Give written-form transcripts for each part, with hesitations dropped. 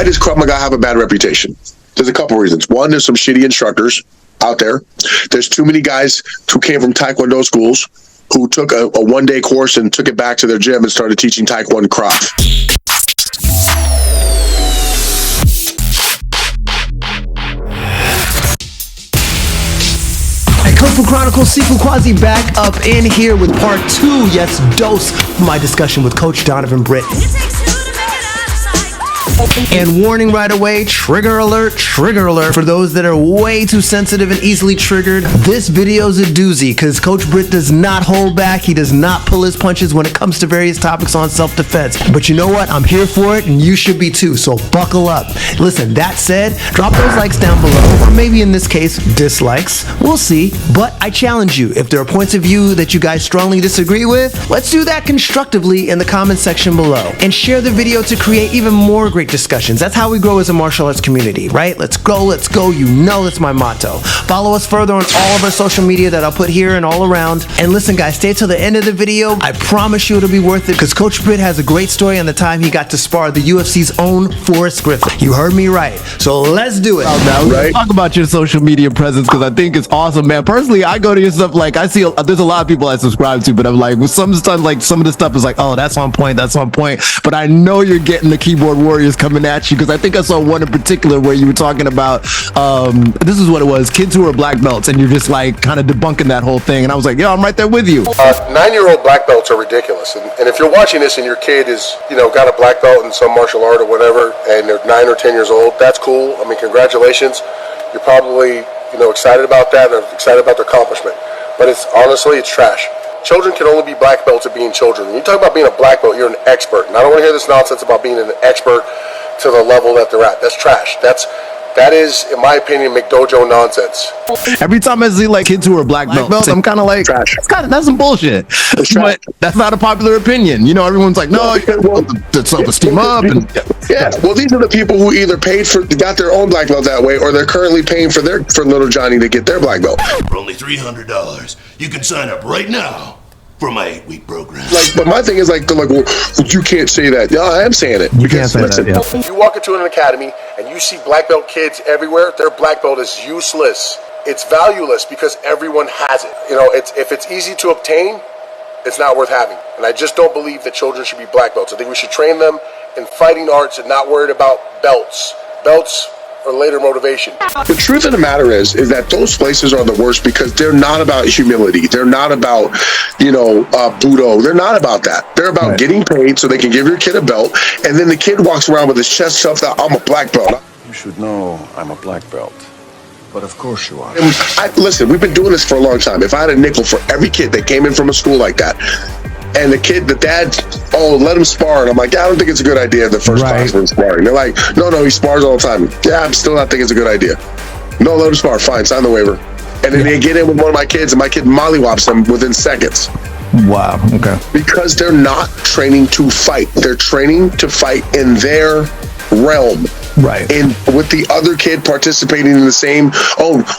Why does Krav Maga have a bad reputation? There's a couple reasons. One, there's some shitty instructors out there. There's too many guys who came from Taekwondo schools who took a one-day course and took it back to their gym and started teaching Taekwondo Krav. Kung Chronicles Sifu Quasi back up in here with part 2, yes, dose, of my discussion with Coach Donavin Britt. And warning right away, trigger alert for those that are way too sensitive and easily triggered. This video's a doozy because Coach Britt does not hold back. He does not pull his punches when it comes to various topics on self-defense. But you know what? I'm here for it and you should be too, so buckle up. Listen, that said, drop those likes down below, or maybe in this case, dislikes. We'll see. But I challenge you, if there are points of view that you guys strongly disagree with, let's do that constructively in the comment section below. And share the video to create even more great discussions. That's how we grow as a martial arts community, right? Let's go, you know that's my motto. Follow us further on all of our social media that I'll put here and all around. And listen guys, stay till the end of the video. I promise you it'll be worth it because Coach Britt has a great story on the time he got to spar the UFC's own Forrest Griffin. You heard me right. So let's do it. Now, right? Talk about your social media presence because I think it's awesome, man. Personally, I go to your stuff, like I see there's a lot of people I subscribe to, but I'm like, with some of the stuff is like, oh, that's on point. But I know you're getting the keyboard warriors coming at you because I think I saw one in particular where you were talking about this is what it was, kids who are black belts, and you're just like kind of debunking that whole thing, and I was like, yo, I'm right there with you. 9-year-old black belts are ridiculous, and if you're watching this and your kid is, got a black belt in some martial art or whatever, and they're 9 or 10 years old, that's cool. I mean, congratulations. You're probably excited about that, or excited about their accomplishment, but it's trash. Children can only be black belts at being children. When you talk about being a black belt, you're an expert, and I don't want to hear this nonsense about being an expert to the level that they're at. That's trash. That is, in my opinion, McDojo nonsense. Every time I see like kids who are black belts, I'm kind of like, that's some bullshit. But that's not a popular opinion. Everyone's like, no, you gotta the self-esteem up. And yeah, well, these are the people who either got their own black belt that way, or they're currently paying for little Johnny to get their black belt. For only $300, you can sign up right now for my 8-week program. But my thing is well, you can't say that. Yeah, I am saying it. You can't say that. Yeah. If you walk into an academy and you see black belt kids everywhere, their black belt is useless. It's valueless because everyone has it. If it's easy to obtain, it's not worth having. And I just don't believe that children should be black belts. I think we should train them in fighting arts and not worried about belts. Belts or later motivation. The truth of the matter is that those places are the worst because they're not about humility. They're not about, Budo. They're not about that. They're about getting paid so they can give your kid a belt, and then the kid walks around with his chest stuffed out, I'm a black belt. You should know I'm a black belt. But of course you are. Listen, we've been doing this for a long time. If I had a nickel for every kid that came in from a school like that, and the dad, let him spar. And I'm like, I don't think it's a good idea the first class when sparring. They're like, no, he spars all the time. Yeah, I'm still not thinking it's a good idea. No, let him spar. Fine, sign the waiver. And then they get in with one of my kids, and my kid mollywops them within seconds. Wow, okay. Because they're not training to fight. They're training to fight in their realm. Right. And with the other kid participating in the same,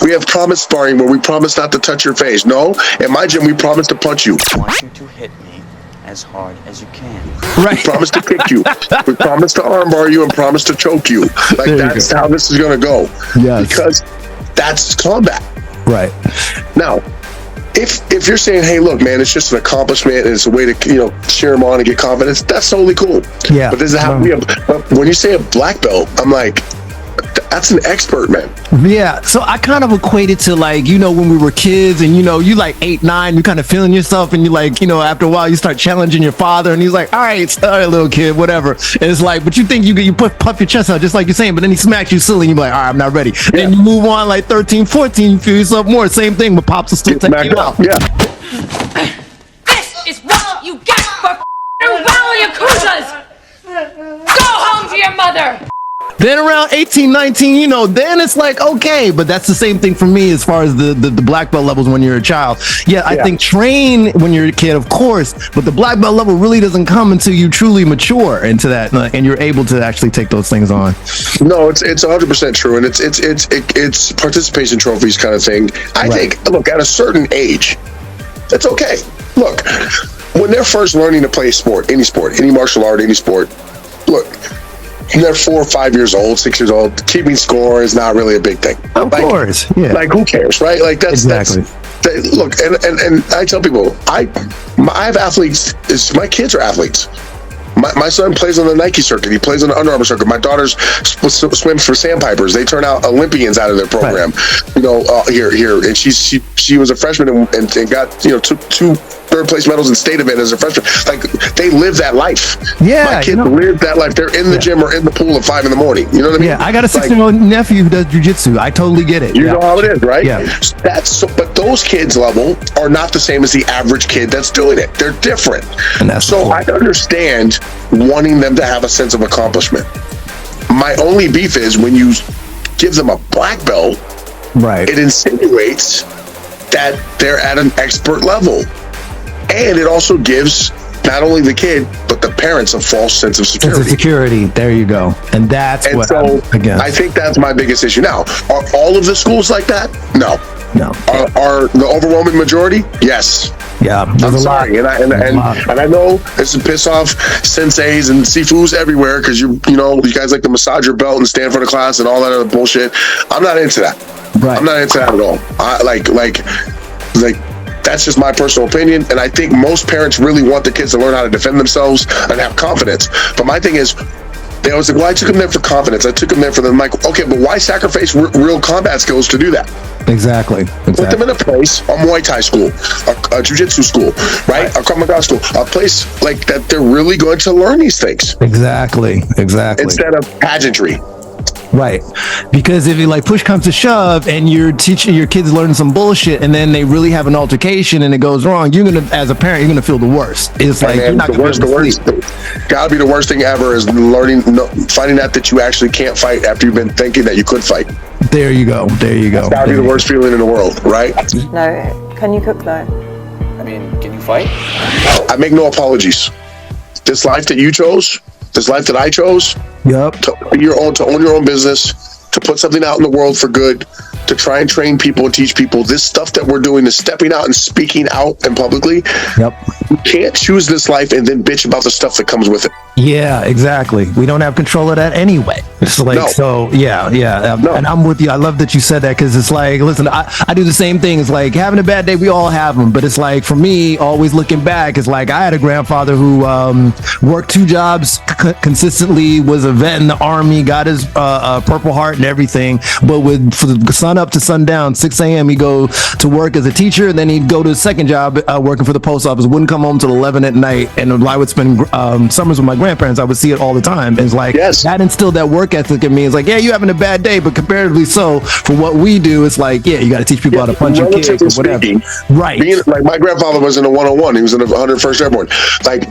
we have promise sparring where we promise not to touch your face. No, in my gym, we promise to punch you. I want you to hit me as hard as you can. Right. We promise to kick you. We promise to armbar you and promise to choke you. That's how this is going to go. Yes. Because that's combat. Right. Now, if you're saying, hey, look, man, it's just an accomplishment and it's a way to, cheer them on and get confidence, that's totally cool. Yeah. But this is how when you say a black belt, I'm like, that's an expert, man. Yeah, so I kind of equate it to when we were kids and you like 8, 9, you kind of feeling yourself and you after a while you start challenging your father and he's like, all right, little kid, whatever. And it's like, but you think you puff your chest out just like you're saying, but then he smacks you silly and you're like, all right, I'm not ready. Yeah. Then you move on 13, 14, you feel yourself more, same thing, but pops will still take you out. Yeah. This is what you get for well, Yakuzas! Go home to your mother! Then around 18, 19, then it's like, okay, but that's the same thing for me as far as the black belt levels when you're a child. Yeah, I think train when you're a kid, of course, but the black belt level really doesn't come until you truly mature into that and you're able to actually take those things on. No, it's 100% true, and it's participation trophies kind of thing. I think, look, at a certain age, it's okay. Look, when they're first learning to play sport, any martial art, any sport, look, they're 4 or 5 years old, 6 years old. Keeping score is not really a big thing. Of course, yeah. Like, who cares, right? Like, that's exactly. Look, and I tell people, I have athletes. My kids are athletes. My son plays on the Nike circuit. He plays on the Under Armour circuit. My daughter's swims for Sandpipers. They turn out Olympians out of their program. Right. You know, here, and she was a freshman and got two third-place medals in state event as a freshman. Like, they live that life. Yeah, my kids live that life. They're in the gym or in the pool at 5 a.m. You know what I mean? Yeah, I got a 16-year-old nephew who does jiu-jitsu. I totally get it. You know how it is, right? Yeah. But those kids level are not the same as the average kid that's doing it. They're different. And that's so I understand wanting them to have a sense of accomplishment. My only beef is when you give them a black belt, right? It insinuates that they're at an expert level. And it also gives not only the kid, but the parents a false sense of security. Sense of security. There you go. And that's what I think that's my biggest issue. Now, are all of the schools like that? No. No. Are the overwhelming majority? Yes. Yeah. I'm sorry. And I know this is piss off senseis and sifus everywhere because you guys like to massage your belt and stand for the class and all that other bullshit. I'm not into that. Right. I'm not into that at all. I like that's just my personal opinion, and I think most parents really want their kids to learn how to defend themselves and have confidence. But my thing is, they always say, well, I took them there for confidence. I took them there for them. Like, okay, but why sacrifice real combat skills to do that? Exactly. Put them in a place, a Muay Thai school, a Jiu-Jitsu school, right? A Krav Maga school, a place like that they're really going to learn these things. Exactly. Instead of pageantry. Right. Because if it push comes to shove and you're teaching your kids learning some bullshit and then they really have an altercation and it goes wrong, you're going to, as a parent, you're going to feel the worst. It's like, you're not going to the worst. Gotta be the worst thing ever is finding out that you actually can't fight after you've been thinking that you could fight. There you go. That's gotta be the worst feeling in the world, right? No. Can you cook though? I mean, can you fight? I make no apologies. This life that you chose, this life that I chose, to be your own, to own your own business, to put something out in the world for good, to try and train people and teach people. This stuff that we're doing is stepping out and speaking out and publicly. You can't choose this life and then bitch about the stuff that comes with it. Yeah, exactly. We don't have control of that anyway. It's like, so yeah. And I'm with you. I love that you said that because it's like, listen, I do the same thing. It's like having a bad day. We all have them. But it's like, for me, always looking back, it's like I had a grandfather who worked 2 jobs consistently, was a vet in the Army, got his Purple Heart and everything. But for the sun up to sundown, 6 a.m., he'd go to work as a teacher. And then he'd go to his second job working for the post office. Wouldn't come home till 11 at night. And I would spend summers with my grandparents. I would see it all the time. It's like, that instilled that work ethic in me. It's like, yeah, you're having a bad day, but comparatively so for what we do, it's like, yeah, you got to teach people how to punch your kids or whatever. Right. Like, my grandfather was in a 101. He was in the 101st Airborne. Like,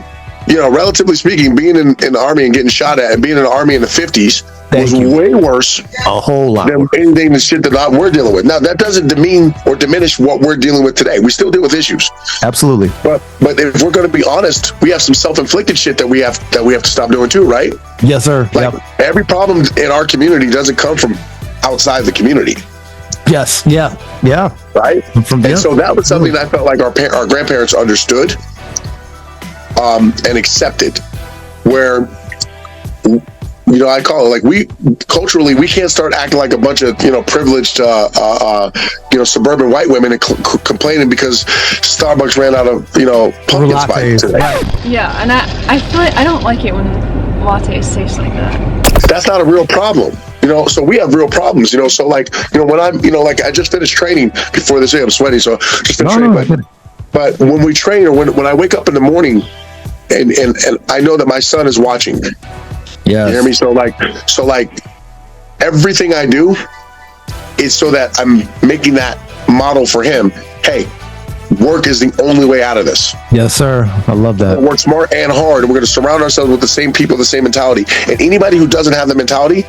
relatively speaking, being in the Army and getting shot at and being in the Army in the 50s was way worse a whole lot than anything the shit that we're dealing with. Now, that doesn't demean or diminish what we're dealing with today. We still deal with issues. Absolutely. But if we're going to be honest, we have some self-inflicted shit that we have to stop doing too, right? Yes, sir. Like, every problem in our community doesn't come from outside the community. Yes. Yeah. Right? And so that was something that I felt like our grandparents understood and accepted, where I call it, like, we culturally, we can't start acting like a bunch of privileged suburban white women and complaining because Starbucks ran out of pumpkin spice today. Yeah, and I feel like I don't like it when lattes taste like that. That's not a real problem. So we have real problems, so like, when I'm, like, I just finished training before this day. I'm sweating, so just finished training. But when we train, or when I wake up in the morning and I know that my son is watching. Yeah. You hear me? So like everything I do is so that I'm making that model for him. Hey, work is the only way out of this. Yes, sir. I love that. Work smart and hard. And we're going to surround ourselves with the same people, the same mentality. And anybody who doesn't have the mentality,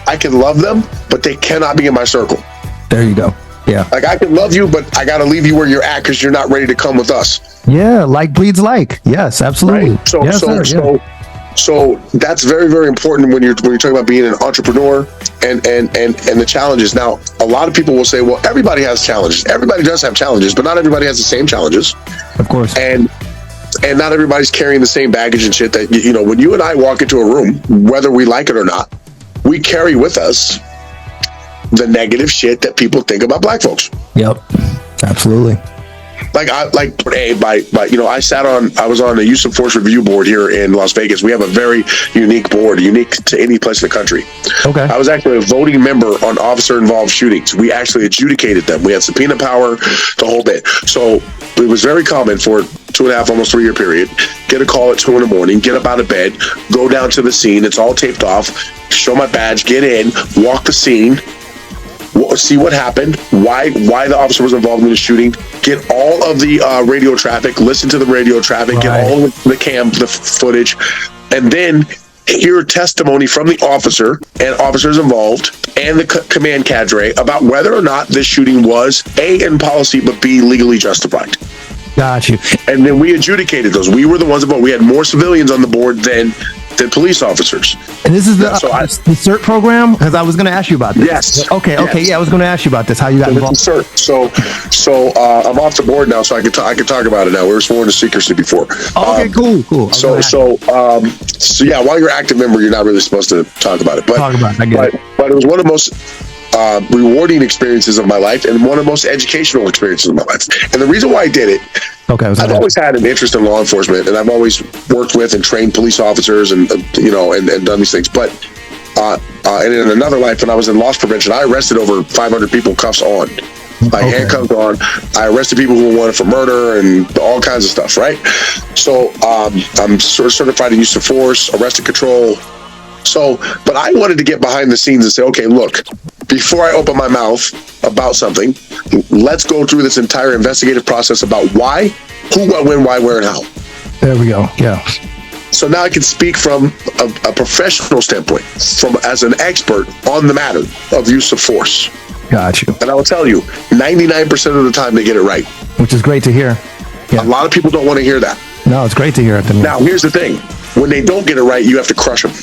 I can love them, but they cannot be in my circle. There you go. Yeah. Like, I can love you, but I got to leave you where you're at because you're not ready to come with us. Yeah. Like breeds like. Yes, absolutely. Right? So that's very, very important when you're talking about being an entrepreneur and the challenges. Now, a lot of people will say, well, everybody has challenges. Everybody does have challenges, but not everybody has the same challenges. Of course. And And not everybody's carrying the same baggage and shit that, you know, when you and I walk into a room, whether we like it or not, we carry with us the negative shit that people think about black folks. Yep, absolutely. I was on the use of force review board here in Las Vegas. We have a very unique board, unique to any place in the country. Okay. I was actually a voting member on officer involved shootings. We actually adjudicated them. We had subpoena power, the whole bit. So it was very common for 2.5, almost 3 year period. Get a call at 2 a.m, get up out of bed, go down to the scene. It's all taped off. Show my badge, get in, walk the scene, see what happened, why the officer was involved in the shooting, get all of the radio traffic, listen to the radio traffic, get all of the footage, and then hear testimony from the officer and officers involved and the command cadre about whether or not this shooting was A, in policy, but B, legally justified. Got you. And then we adjudicated those. We were the ones involved. We had more civilians on the board than police officers. And this is the CERT program? Because I was going to ask you about this. Yes. Okay. Yeah, I was going to ask you about this. How you got involved? CERT. So I'm off the board now, so I can talk about it now. We were sworn to secrecy before. Oh, okay, cool. So yeah, while you're an active member, you're not really supposed to talk about it. But talk about it. I get it. But it was one of the most rewarding experiences of my life and one of the most educational experiences of my life. And the reason why I did it, I've always had an interest in law enforcement, and I've always worked with and trained police officers and and done these things. But and in another life, when I was in loss prevention, I arrested over 500 people, cuffs on, handcuffs on. I arrested people who were wanted for murder and all kinds of stuff, right? So I'm certified in use of force, arrested control. So, but I wanted to get behind the scenes and say, okay, look, before I open my mouth about something, let's go through this entire investigative process about why, who, what, when, why, where, and how. There we go. Yeah. So now I can speak from a professional standpoint, as an expert on the matter of use of force. Got you. And I will tell you, 99% of the time they get it right. Which is great to hear. A Yeah. lot of people don't want to hear that. No, it's great to hear it. Now, here's the thing. When they don't get it right, you have to crush them.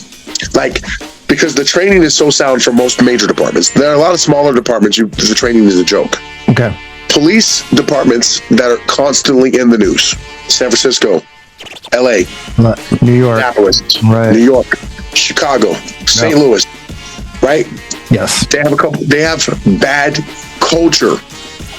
Because the training is so sound for most major departments. There are a lot of smaller departments, the training is a joke. Okay. Police departments that are constantly in the news. San Francisco, LA, New York, Minneapolis, right. New York, Chicago, St. Louis, right? Yes. They have bad culture.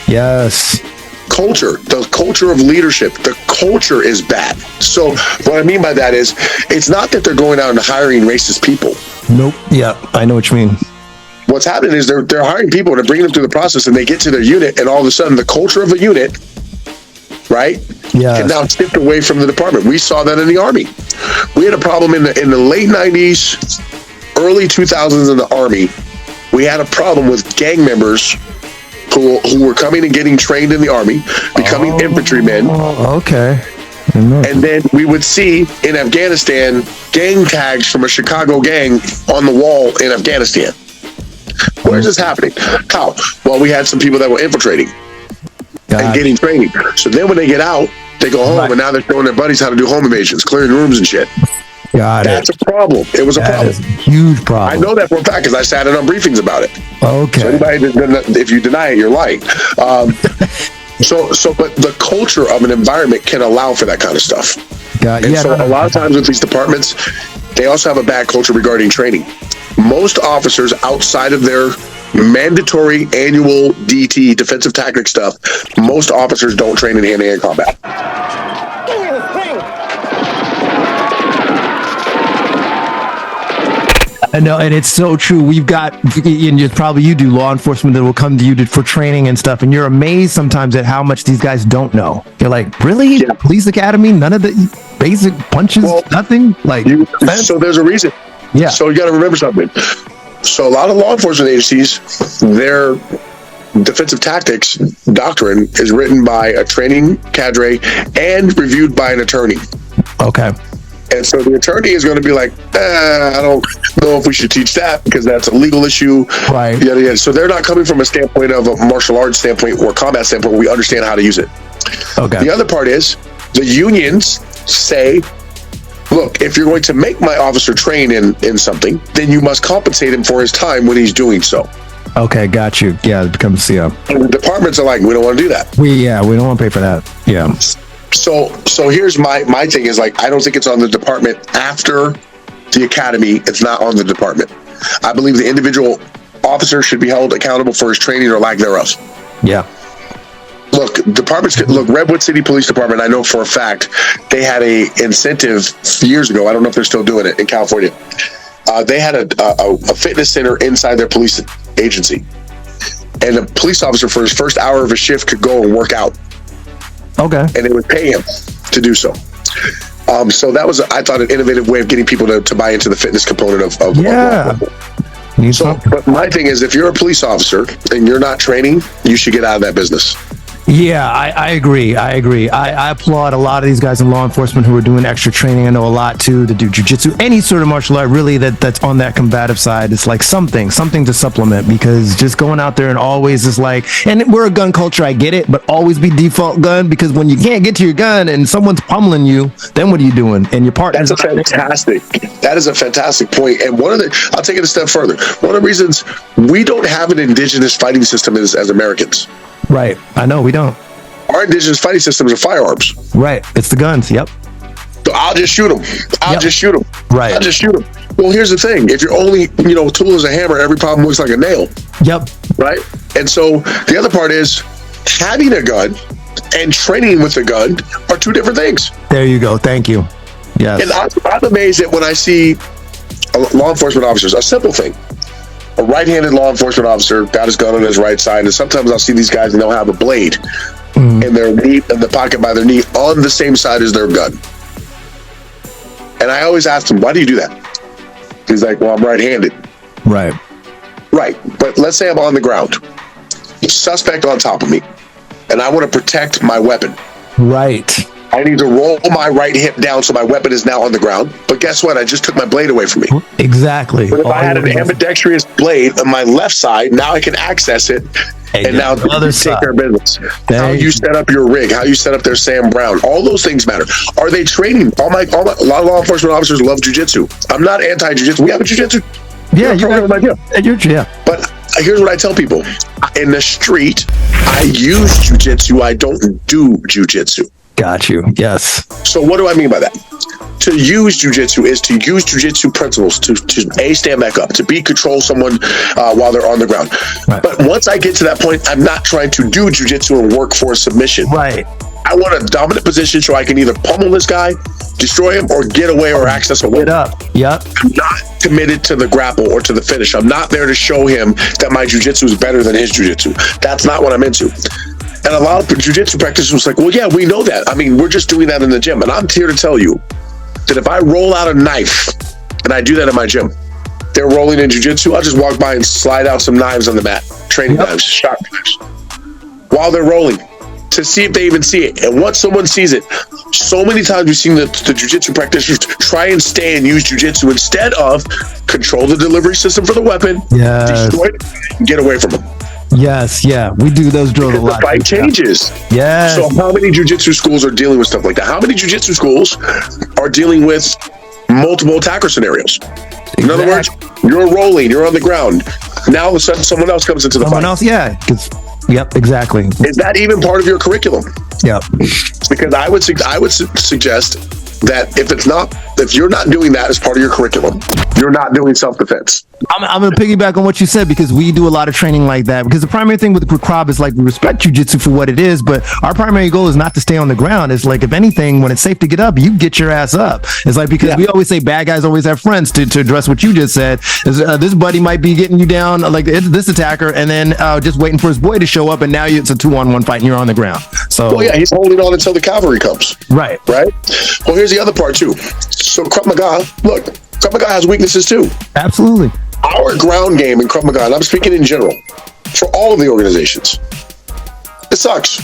Yes. The culture of leadership, the culture is bad. So what I mean by that is, it's not that they're going out and hiring racist people. Nope. Yeah, I know what you mean. What's happening is they're hiring people and they're bringing them through the process, and they get to their unit, and all of a sudden the culture of a unit, right, can now shift away from the department. We saw that in the Army. We had a problem in the late 90s, early 2000s in the Army. We had a problem with gang members who were coming and getting trained in the Army, becoming infantrymen. Okay. And then we would see in Afghanistan gang tags from a Chicago gang on the wall in Afghanistan. Where is this happening? How? Well, we had some people that were infiltrating and getting training. So then when they get out, they go home, and now they're showing their buddies how to do home invasions, clearing rooms and shit. That's a problem. It was a problem. That is a huge problem. I know that for a fact because I sat in on briefings about it. Okay. So if you deny it, you're lying. But the culture of an environment can allow for that kind of stuff. A lot of times with these departments, they also have a bad culture regarding training. Most officers outside of their mandatory annual DT, defensive tactic stuff, most officers don't train in hand-to-hand combat. No, and it's so true. We've got, and probably you do, law enforcement that will come to you for training and stuff, and you're amazed sometimes at how much these guys don't know. You're like, really? Yeah. Police academy? None of the basic punches? Nothing? So there's a reason. Yeah. So you got to remember something. So a lot of law enforcement agencies, their defensive tactics doctrine is written by a training cadre and reviewed by an attorney. Okay. And so the attorney is going to be like, I don't know if we should teach that because that's a legal issue. Right. Yada, yada. So they're not coming from a standpoint of a martial arts standpoint or combat standpoint where we understand how to use it. Okay. The other part is the unions say, look, if you're going to make my officer train in something, then you must compensate him for his time when he's doing so. Okay, got you. Yeah, it becomes, And the departments are like, we don't want to do that. We don't want to pay for that. Yeah. So here's my thing is like, I don't think it's on the department after the academy. It's not on the department. I believe the individual officer should be held accountable for his training or lack thereof. Yeah. Look, Redwood City Police Department, I know for a fact, they had a incentive years ago. I don't know if they're still doing it in California. They had a fitness center inside their police agency. And the police officer for his first hour of a shift could go and work out. Okay. And they would pay him to do so. So that was, I thought, an innovative way of getting people to buy into the fitness component of yeah. But my thing is, if you're a police officer and you're not training, you should get out of that business. Yeah, I agree. I applaud a lot of these guys in law enforcement who are doing extra training. I know a lot too to do jiu-jitsu, any sort of martial art really that's on that combative side. It's like something to supplement, because just going out there and always is like, and we're a gun culture, I get it, but always be default gun, because when you can't get to your gun and someone's pummeling you, then what are you doing? And your partner's that is a fantastic point. And I'll take it a step further. One of the reasons we don't have an indigenous fighting system is as Americans. Right. I know we don't. Our indigenous fighting systems are firearms. Right. It's the guns. Yep. So I'll just shoot them. I'll just shoot them. Right. I'll just shoot them. Well, here's the thing. If your only, tool is a hammer, every problem looks like a nail. Yep. Right. And so the other part is having a gun and training with a gun are two different things. There you go. Thank you. Yes. And I'm amazed that when I see law enforcement officers, a simple thing, a right-handed law enforcement officer got his gun on his right side, and sometimes I'll see these guys and they'll have a blade in their knee, in the pocket by their knee, on the same side as their gun. And I always ask him, why do you do that? He's like, well, I'm right-handed. Right. Right. But let's say I'm on the ground, suspect on top of me, and I want to protect my weapon. Right. I need to roll my right hip down so my weapon is now on the ground. But guess what? I just took my blade away from me. Exactly. But if I had an ambidextrous blade on my left side, now I can access it. And now take care of business. How you set up your rig, how you set up their Sam Brown, all those things matter. Are they training? A lot of law enforcement officers love jiu-jitsu. I'm not anti-jiu-jitsu. We have a jiu-jitsu. Yeah, yeah. But here's what I tell people. In the street, I use jiu-jitsu. I don't do jiu-jitsu. Got you. Yes. So what do I mean by that? To use jiu-jitsu is to use jiu-jitsu principles to stand back up, to control someone while they're on the ground. Right. But once I get to that point, I'm not trying to do jiu-jitsu and work for submission. Right. I want a dominant position so I can either pummel this guy, destroy him, or get away or access a win. Get up. Yep. I'm not committed to the grapple or to the finish. I'm not there to show him that my jiu-jitsu is better than his jiu-jitsu. That's not what I'm into. And a lot of jiu-jitsu practitioners was like, well, yeah, we know that. I mean, we're just doing that in the gym. And I'm here to tell you that if I roll out a knife, and I do that in my gym, they're rolling in jiu-jitsu, I'll just walk by and slide out some knives on the mat, training knives, sharp knives, while they're rolling, to see if they even see it. And once someone sees it, so many times we've seen the jiu-jitsu practitioners try and stay and use jiu-jitsu instead of control the delivery system for the weapon, destroy it, and get away from them. Yes, yeah, we do those drills a lot. The fight changes. Yeah. So how many jiu-jitsu schools are dealing with stuff like that? How many jiu-jitsu schools are dealing with multiple attacker scenarios? Exactly. In other words, you're rolling, you're on the ground. Now all of a sudden someone else comes into the fight. Someone else, yeah. Yep, exactly. Is that even part of your curriculum? Yep. Because I would suggest that if you're not doing that as part of your curriculum, you're not doing self-defense. I'm going to piggyback on what you said, because we do a lot of training like that. Because the primary thing with Krav is like, we respect jiu-jitsu for what it is, but our primary goal is not to stay on the ground. It's like, if anything, when it's safe to get up, you get your ass up. It's like, because we always say bad guys always have friends, to address what you just said. Is, this buddy might be getting you down, like this attacker, and then just waiting for his boy to show up, and now it's a 2-on-1 fight and you're on the ground. So, well, yeah, he's holding on until the cavalry comes. Right. Right. Well, here's the other part too. So Krav Maga, look, Krav Maga has weaknesses too. Absolutely. Our ground game in Krav Maga, and I'm speaking in general, for all of the organizations, it sucks.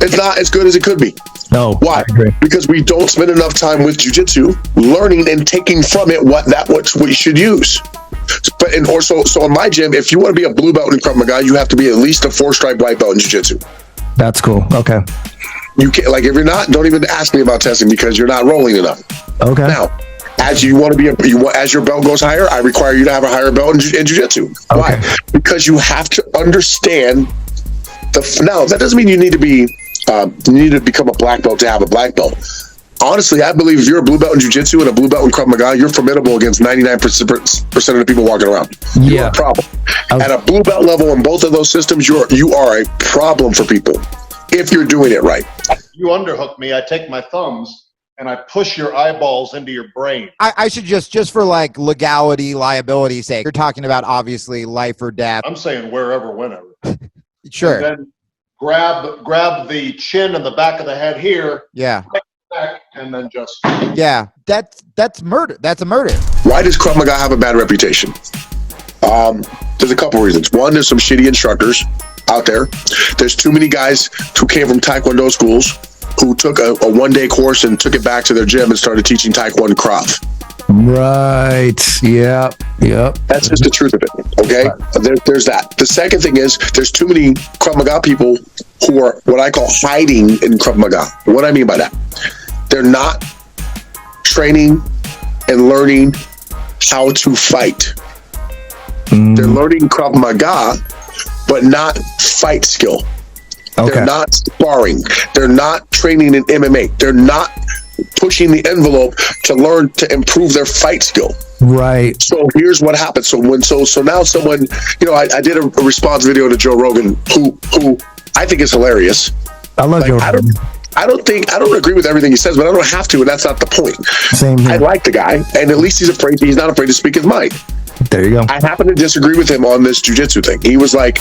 It's not as good as it could be. No. Why? Because we don't spend enough time with jiu-jitsu, learning and taking from it what we should use. But so in my gym, if you want to be a blue belt in Krav Maga, you have to be at least a 4-stripe white belt in jiu-jitsu. That's cool. Okay. You can't, like, if you're not, don't even ask me about testing, because you're not rolling enough. Okay. Now, as you want to be as your belt goes higher, I require you to have a higher belt in jiu-jitsu. Okay. Why? Because you have to understand now, that doesn't mean you need to be you need to become a black belt to have a black belt. Honestly, I believe if you're a blue belt in Jiu-Jitsu and a blue belt in Krav Maga, you're formidable against 99% of the people walking around. You're a problem. At a blue belt level in both of those systems, you are a problem for people if you're doing it right. You underhook me, I take my thumbs and I push your eyeballs into your brain. I should just for like legality, liability sake, you're talking about obviously life or death. I'm saying wherever, whenever. Sure. And then grab the chin and the back of the head here. Yeah. Back, and then just. Yeah, that's murder. That's a murder. Why does Krav Maga have a bad reputation? There's a couple reasons. One, there's some shitty instructors out there. There's too many guys who came from Taekwondo schools who took a one-day course and took it back to their gym and started teaching Taekwondo Krav. Right. Yep. That's just the truth of it. Okay. There's that. The second thing is there's too many Krav Maga people who are what I call hiding in Krav Maga. What I mean by that? They're not training and learning how to fight. They're learning Krav Maga, but not fight skill. Okay. They're not sparring. They're not training in MMA. They're not pushing the envelope to learn to improve their fight skill. Right. So here's what happens. So now someone, I did a response video to Joe Rogan, who I think is hilarious. I love Joe Rogan. I don't agree with everything he says, but I don't have to, and that's not the point. Same here. I like the guy, and at least he's not afraid to speak his mind. There you go. I happen to disagree with him on this jiu-jitsu thing. He was like,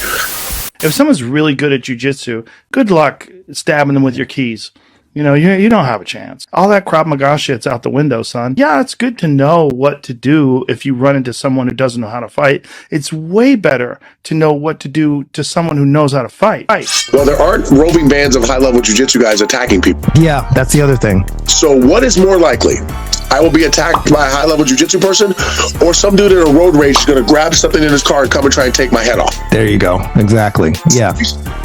if someone's really good at jiu-jitsu, good luck stabbing them with your keys. You don't have a chance. All that Krav Maga shit's out the window, son. Yeah, it's good to know what to do if you run into someone who doesn't know how to fight. It's way better to know what to do to someone who knows how to fight. Well, there aren't roving bands of high-level jiu-jitsu guys attacking people. Yeah, that's the other thing. So what is more likely? I will be attacked by a high-level jiu-jitsu person, or some dude in a road rage is going to grab something in his car and come and try and take my head off. There you go. Exactly. Yeah.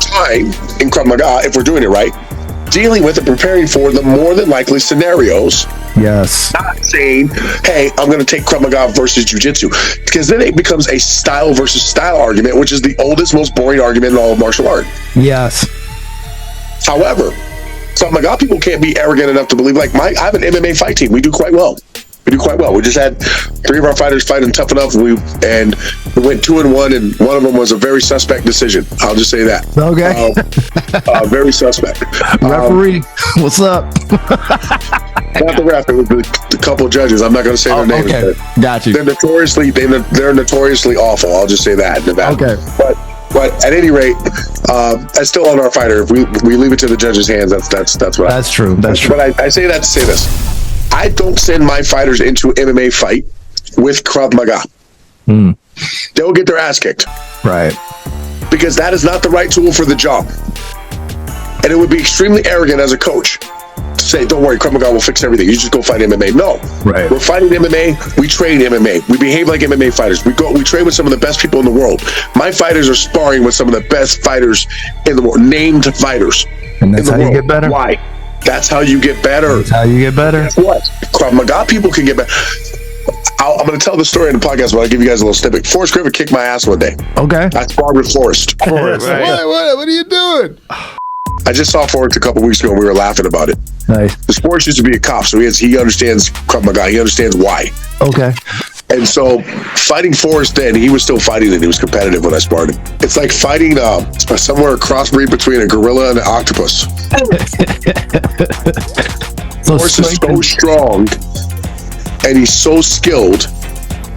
Time in Krav Maga, if we're doing it right, dealing with and preparing for the more than likely scenarios. Yes. Not saying, hey, I'm going to take Krav Maga versus Jiu-Jitsu. Because then it becomes a style versus style argument, which is the oldest, most boring argument in all of martial art. Yes. However, Krav Maga people can't be arrogant enough to believe, I have an MMA fight team. We do quite well. We just had 3 of our fighters fighting tough enough. We went 2-1, and one of them was a very suspect decision. I'll just say that. Okay. Very suspect. Referee, what's up? Not the ref. It was the couple judges. I'm not going to say their names. Okay. Got you. They're notoriously awful. I'll just say that. Okay. But at any rate, I still own our fighter. If we leave it to the judges' hands, that's what. That's true. That's true. But I say that to say this. I don't send my fighters into an MMA fight with Krav Maga. They'll get their ass kicked. Right. Because that is not the right tool for the job. And it would be extremely arrogant as a coach to say, don't worry, Krav Maga will fix everything. You just go fight MMA. No. Right. We're fighting MMA. We train MMA. We behave like MMA fighters. We train with some of the best people in the world. My fighters are sparring with some of the best fighters in the world, named fighters. And that's how you get better? Why? That's how you get better. That's how you get better. Guess what? Krav Maga people can get better. I'm going to tell the story in the podcast, but I'll give you guys a little snippet. Forrest Griffin kicked my ass one day. Okay. I sparred with Forrest. What are you doing? I just saw Forrest a couple weeks ago, and we were laughing about it. Nice. The Forrest used to be a cop, so he understands Krav Maga. He understands why. Okay. And so fighting Forrest then, he was still fighting and he was competitive when I sparred him. It's like fighting somewhere a crossbreed between a gorilla and an octopus. Forrest is so strong and he's so skilled,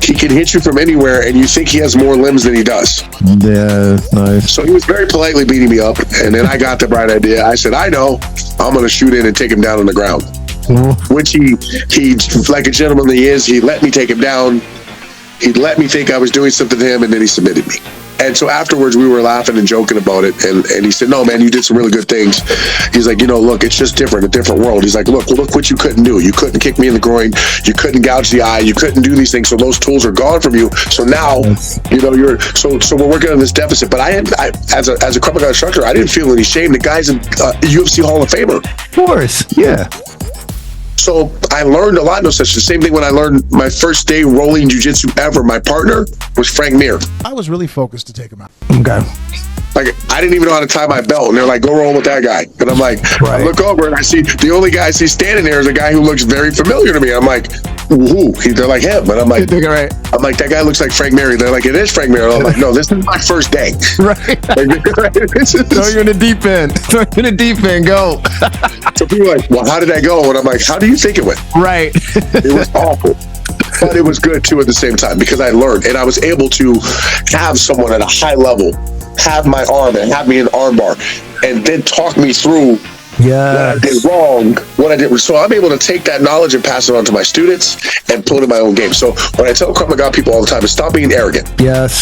he can hit you from anywhere and you think he has more limbs than he does. Yeah, nice. So he was very politely beating me up, and then I got the bright idea. I said, I know, I'm going to shoot in and take him down on the ground. Which he, like a gentleman he is, he let me take him down. He let me think I was doing something to him, and then he submitted me. And so afterwards, we were laughing and joking about it, and he said, no, man, you did some really good things. He's like, look, it's just different, a different world. He's like, look what you couldn't do. You couldn't kick me in the groin. You couldn't gouge the eye. You couldn't do these things. So those tools are gone from you. So now, you're so we're working on this deficit. But I as a Krav Maga instructor, I didn't feel any shame. The guy's a UFC Hall of Famer. Of course, yeah. So I learned a lot in those sessions. The same thing when I learned my first day rolling jiu-jitsu ever. My partner was Frank Mir. I was really focused to take him out. Okay. Like, I didn't even know how to tie my belt, and they're like, "Go roll with that guy." And I'm like, I look over and I see the only guy I see standing there is a guy who looks very familiar to me. I'm like, "Who?" They're like, "Him." And I'm like, I'm like, "That guy looks like Frank Mary." They're like, "It is Frank Mary." I'm like, "No, this is my first day." Right. Throw you in the deep end. Throw you in the deep end. Go. So people are like, "Well, how did that go?" And I'm like, "How do you think it went?" Right. It was awful. But it was good too at the same time because I learned and I was able to have someone at a high level have my arm and have me in armbar and then talk me through what I did wrong, what I did. So I'm able to take that knowledge and pass it on to my students and put it in my own game. So when I tell Krav Maga people all the time is stop being arrogant. Yes.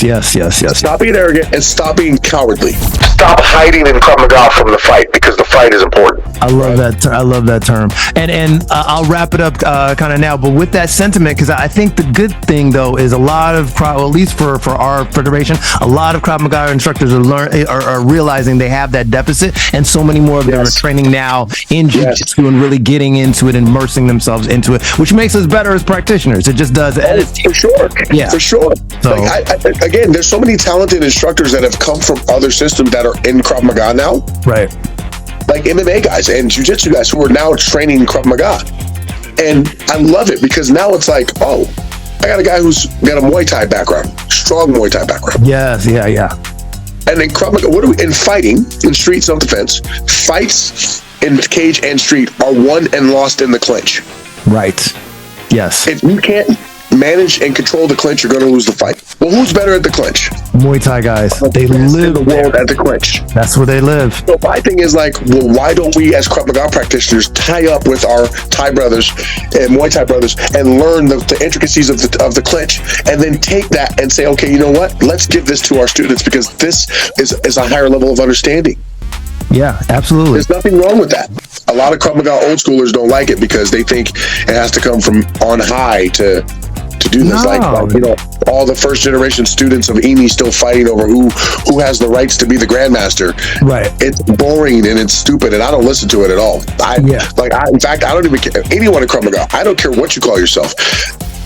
Stop being arrogant and stop being cowardly. Stop hiding in Krav Maga from the fight because the fight is important. I love that. I love that term. And I'll wrap it up kind of now. But with that sentiment, because I think the good thing though is a lot of at least for our federation, a lot of Krav Maga instructors are realizing they have that deficit, and so many more of them are training now in Jiu-Jitsu and really getting into it and immersing themselves into it, which makes us better as practitioners. It just does. For sure. Yeah, for sure. So, like again, there's so many talented instructors that have come from other systems that are in Krav Maga now. Right. Like MMA guys and Jiu-Jitsu guys who are now training Krav Maga. And I love it because now it's like, oh, I got a guy who's got a Muay Thai background, strong Muay Thai background. Yes, yeah. And in Krav Maga, in fighting, in street self-defense, fights in cage and street are won and lost in the clinch. Right. Yes. If you can't manage and control the clinch, you're going to lose the fight. Well, who's better at the clinch? Muay Thai guys. They live in the world at the clinch. That's where they live. So my thing is like, well, why don't we as Krav Maga practitioners tie up with our Thai brothers and Muay Thai brothers and learn the intricacies of the clinch, and then take that and say, okay, you know what? Let's give this to our students because this is a higher level of understanding. Yeah, absolutely. There's nothing wrong with that. A lot of Krav Maga old schoolers don't like it because they think it has to come from on high to do this. Like, you know, all the first generation students of EMI still fighting over who has the rights to be the grandmaster. Right. It's boring and it's stupid, and I don't listen to it at all. In fact, I don't even care. Anyone in Krav Maga, I don't care what you call yourself.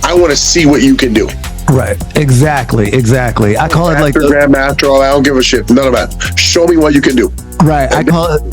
I want to see what you can do. Right. Exactly. I call it like grandmaster. I don't give a shit. None of that. Show me what you can do. Right. I call it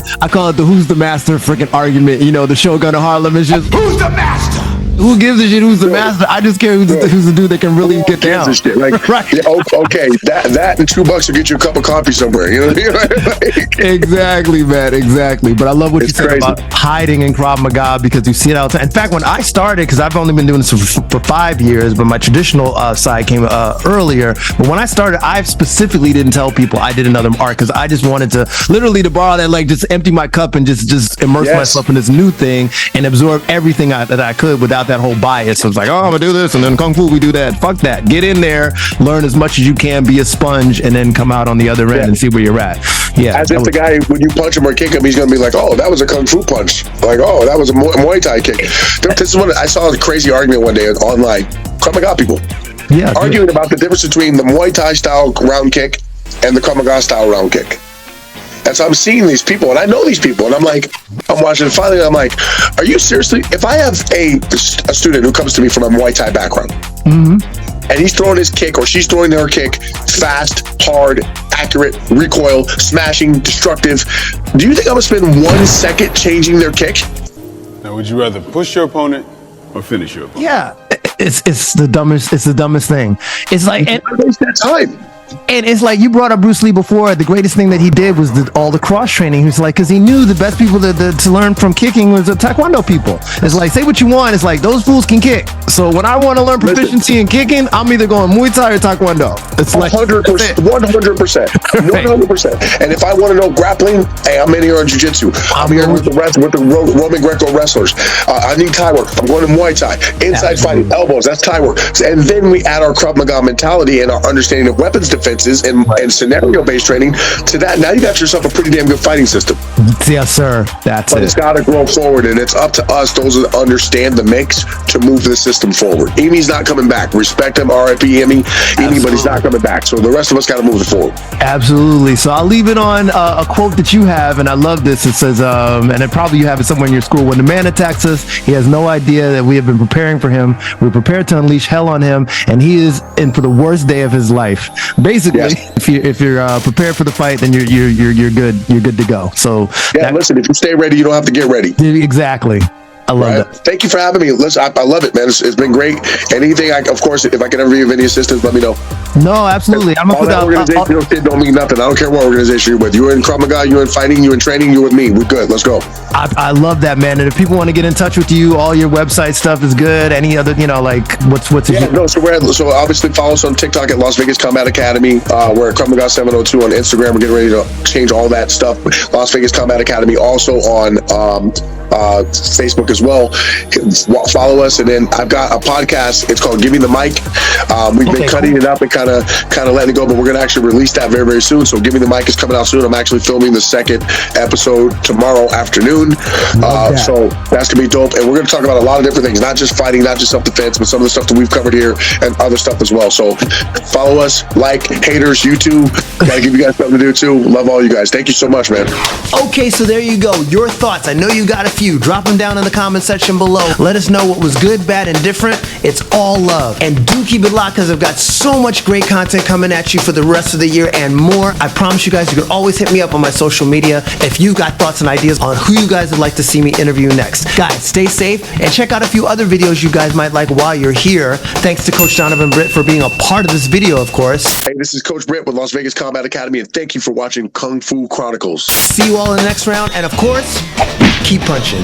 the who's the master freaking argument. You know, the Shogun of Harlem is just who's the master? Who gives a shit who's the master? I just care who's the dude that can really get down. Like, right. Yeah, okay, that and $2 will get you a cup of coffee somewhere. You know what I mean? Exactly, man. Exactly. But I love what you said about hiding in Krav Maga because you see it all the time. In fact, when I started, because I've only been doing this for 5 years, but my traditional side came earlier. But when I started, I specifically didn't tell people I did another art because I just wanted to literally to borrow that, like just empty my cup and just immerse myself in this new thing and absorb everything that I could without that whole bias. So it's like, oh, I'm gonna do this, and then Kung Fu we do that. Fuck that. Get in there, learn as much as you can, be a sponge, and then come out on the other end and see where you're at. Yeah. As if the guy, when you punch him or kick him, he's gonna be like, oh, that was a Kung Fu punch. Like, oh, that was a Muay Thai kick. This is what I saw a crazy argument one day online. Krav Maga people. Yeah. Arguing about the difference between the Muay Thai style round kick and the Krav Maga style round kick. And so I'm seeing these people, and I know these people, and I'm like, I'm watching, and finally I'm like, are you seriously, if I have a student who comes to me from a Muay Thai background, and he's throwing his kick, or she's throwing her kick, fast, hard, accurate, recoil, smashing, destructive, do you think I'm gonna spend 1 second changing their kick? Now, would you rather push your opponent or finish your opponent? Yeah, it's the dumbest thing. It's like, and waste that time. And it's like you brought up Bruce Lee before. The greatest thing that he did was all the cross training. He was like, because he knew the best people to learn from kicking was the Taekwondo people. It's like, say what you want. It's like those fools can kick. So when I want to learn proficiency in kicking, I'm either going Muay Thai or Taekwondo. It's like 100%, 100%. And if I want to know grappling, hey, I'm in here on Jiu-Jitsu. I'm here with the Roman Greco wrestlers. I need Thai work. I'm going to Muay Thai. Inside fighting, elbows, that's Thai work. And then we add our Krav Maga mentality and our understanding of weapons defenses and scenario-based training to that. Now you got yourself a pretty damn good fighting system. Yes, sir. But it's got to grow forward, and it's up to us, those that understand the mix, to move the system forward. Emi's not coming back. Respect him, R.I.P. Emi, but he's not coming back. So the rest of us got to move it forward. Absolutely. So I'll leave it on a quote that you have, and I love this. It says, and then probably you have it somewhere in your school. When the man attacks us, he has no idea that we have been preparing for him. We're prepare to unleash hell on him, and he is in for the worst day of his life. Basically, if you're prepared for the fight, then you're good. You're good to go. So listen, if you stay ready, you don't have to get ready. Exactly. I love that. Thank you for having me. Listen, I love it, man. It's been great. Anything, of course, if I can ever be of any assistance, let me know. No, absolutely. I'm all that organizational shit don't mean nothing. I don't care what organization you're with. You're in Krav Maga, you're in fighting, you're in training, you're with me. We're good. Let's go. I love that, man. And if people want to get in touch with you, all your website stuff is good. Any other, like what's so obviously follow us on TikTok at Las Vegas Combat Academy. We're at Krav Maga 702 on Instagram. We're getting ready to change all that stuff. Las Vegas Combat Academy also on Facebook as well. Follow us, and then I've got a podcast. It's called Give Me the Mic. We've been cutting it up and kind of letting it go, but we're going to actually release that very, very soon. So Give Me the Mic is coming out soon. I'm actually filming the second episode tomorrow afternoon. So that's going to be dope. And we're going to talk about a lot of different things, not just fighting, not just self-defense, but some of the stuff that we've covered here and other stuff as well. So follow us, like, haters, YouTube. Got to give you guys something to do too. Love all you guys. Thank you so much, man. Okay, so there you go. Your thoughts. I know you got a few. Drop them down in the comment section below. Let us know what was good, bad, and different. It's all love. And do keep it locked, because I've got so much great content coming at you for the rest of the year and more. I promise you guys, you can always hit me up on my social media if you've got thoughts and ideas on who you guys would like to see me interview next. Guys, stay safe and check out a few other videos you guys might like while you're here. Thanks to Coach Donovan Britt for being a part of this video, of course. Hey, this is Coach Britt with Las Vegas Combat Academy, and thank you for watching Kung Fu Chronicles. See you all in the next round, and of course, keep punching.